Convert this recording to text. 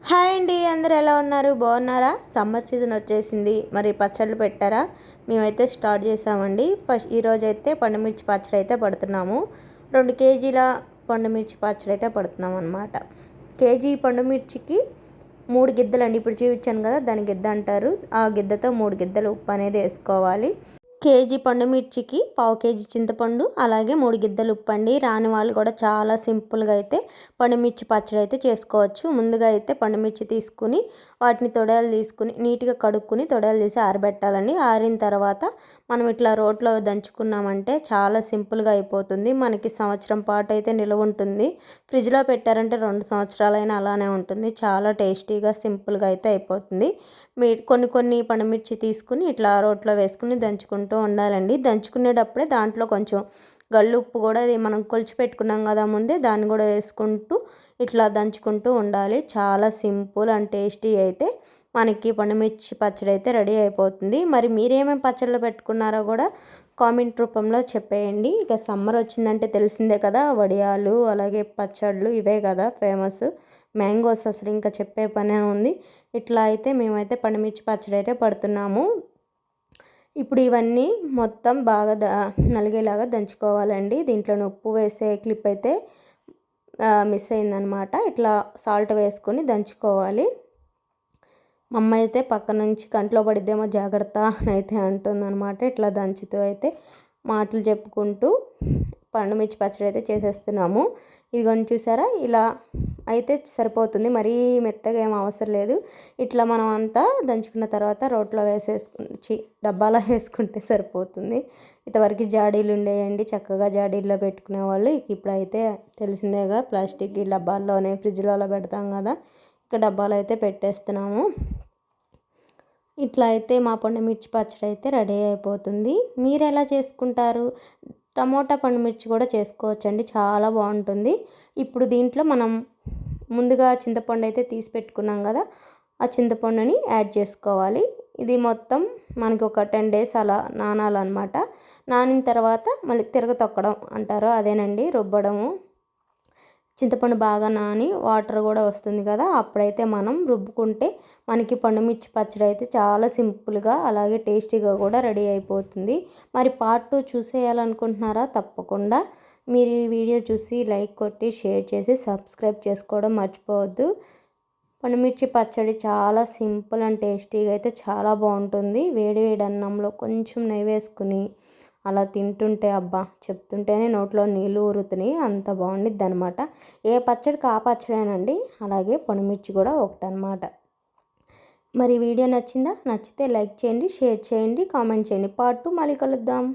Hi అండి, అందరూ ఎలా ఉన్నారు? బాగున్నారా? సమ్మర్ సీజన్ వచ్చేసింది. మరి పచ్చళ్ళు పెట్టారా? మేమైతే స్టార్ట్ చేసామండి. ఈరోజు అయితే పండుమిర్చి పచ్చడి అయితే పడుతున్నాము. 2 కేజీల పండుమిర్చి పచ్చడి అయితే పడుతున్నాం అనమాట. కేజీ పండుమిర్చికి 3 గిద్దలండి. ఇప్పుడు చూపించాను కదా, దాని గిద్ద అంటారు. ఆ గిద్దతో 3 గిద్దలు ఉప్పు అనేది వేసుకోవాలి. కేజీ పండుమిర్చికి పావు కేజీ చింతపండు, అలాగే 3 గిద్దలు ఉప్పు అండి. రాని వాళ్ళు కూడా చాలా సింపుల్గా అయితే పండుమిర్చి పచ్చడి అయితే చేసుకోవచ్చు. ముందుగా అయితే పండుమిర్చి తీసుకుని వాటిని తొడలు తీసుకుని నీట్గా కడుక్కుని తొడలు తీసి ఆరబెట్టాలండి. ఆరిన తర్వాత మనం ఇట్లా రోట్లో దంచుకున్నామంటే చాలా సింపుల్గా అయిపోతుంది. మనకి సంవత్సరం పాటు అయితే నిల్వ ఉంటుంది. ఫ్రిడ్జ్లో పెట్టారంటే 2 సంవత్సరాలైనా అలానే ఉంటుంది. చాలా టేస్టీగా సింపుల్గా అయితే అయిపోతుంది. కొన్ని పండుమిర్చి తీసుకుని ఇట్లా రోట్లో వేసుకుని దంచుకుంటూ ఉండాలండి. దంచుకునేటప్పుడే దాంట్లో కొంచెం గల్లుప్పు కూడా మనం కొలిచి పెట్టుకున్నాం కదా ముందే, దాన్ని కూడా వేసుకుంటూ ఇట్లా దంచుకుంటూ ఉండాలి. చాలా సింపుల్ అండ్ టేస్టీ అయితే మనకి పండుమిర్చి పచ్చడి అయితే రెడీ అయిపోతుంది. మరి మీరేమేమి పచ్చళ్ళు పెట్టుకున్నారో కూడా కామెంట్ రూపంలో చెప్పేయండి. ఇక సమ్మర్ వచ్చిందంటే తెలిసిందే కదా, వడియాలు అలాగే పచ్చళ్ళు ఇవే కదా ఫేమస్. మ్యాంగోస్ అసలు ఇంకా చెప్పే పనే ఉంది. ఇట్లా అయితే మేమైతే పండుమిర్చి పచ్చడి అయితే పడుతున్నాము. ఇప్పుడు ఇవన్నీ మొత్తం బాగా నలిగేలాగా దంచుకోవాలండి. దీంట్లో ఉప్పు వేసే క్లిప్ అయితే మిస్ అయిందనమాట. ఇట్లా సాల్ట్ వేసుకొని దంచుకోవాలి. మా అమ్మ అయితే పక్క నుంచి కంట్లో పడిద్దేమో జాగ్రత్త అని అయితే అంటుందన్నమాట. ఇట్లా దంచుతూ అయితే మాటలు చెప్పుకుంటూ పండుమిర్చి పచ్చడి అయితే చేసేస్తున్నాము. ఇదిగోండి చూసారా, ఇలా అయితే సరిపోతుంది. మరీ మెత్తగా ఏం అవసరం లేదు. ఇట్లా మనం అంతా దంచుకున్న తర్వాత రోట్లో డబ్బాలో వేసుకుంటే సరిపోతుంది. ఇంతవరకు జాడీలు ఉండేయండి, చక్కగా జాడీల్లో పెట్టుకునే వాళ్ళు. ఇప్పుడైతే తెలిసిందేగా, ప్లాస్టిక్ డబ్బాల్లోనే ఫ్రిడ్జ్లలో పెడతాం కదా, ఇక డబ్బాలో అయితే పెట్టేస్తున్నాము. ఇట్లా అయితే మా పండుమిర్చి పచ్చడి అయితే రెడీ అయిపోతుంది. మీరు ఎలా చేసుకుంటారు? టమోటా పండుమిర్చి కూడా చేసుకోవచ్చండి, చాలా బాగుంటుంది. ఇప్పుడు దీంట్లో మనం ముందుగా చింతపండు అయితే తీసి పెట్టుకున్నాం కదా, ఆ చింతపండుని యాడ్ చేసుకోవాలి. ఇది మొత్తం మనకి ఒక 10 days అలా నానాలన్నమాట. నానిన తర్వాత మళ్ళీ తిరగతొక్కడం అంటారు, అదేనండి రుబ్బడము. చింతపండు బాగా నాని వాటర్ కూడా వస్తుంది కదా, అప్పుడైతే మనం రుబ్బుకుంటే మనకి పండుమిర్చి పచ్చడి అయితే చాలా సింపుల్గా అలాగే టేస్టీగా కూడా రెడీ అయిపోతుంది. మరి పార్ట్ 2 చూసేయాలనుకుంటున్నారా? తప్పకుండా మీరు ఈ వీడియో చూసి లైక్ కొట్టి షేర్ చేసి సబ్స్క్రైబ్ చేసుకోవడం మర్చిపోవద్దు. పండుమిర్చి పచ్చడి చాలా సింపుల్ అండ్ టేస్టీగా అయితే చాలా బాగుంటుంది. వేడి వేడి అన్నంలో కొంచెం నెయ్యి వేసుకుని అలా తింటుంటే అబ్బా, చెప్తుంటేనే నోట్లో నీళ్ళు ఊరుతున్నాయి, అంత బాగుండిద్ది అనమాట. ఏ పచ్చడికి ఆ పచ్చడేనండి, అలాగే పండుమిర్చి కూడా ఒకటనమాట. మరి వీడియో నచ్చిందా? నచ్చితే లైక్ చేయండి, షేర్ చేయండి, కామెంట్ చేయండి. పార్ట్ 2 మళ్ళీ కలుద్దాం.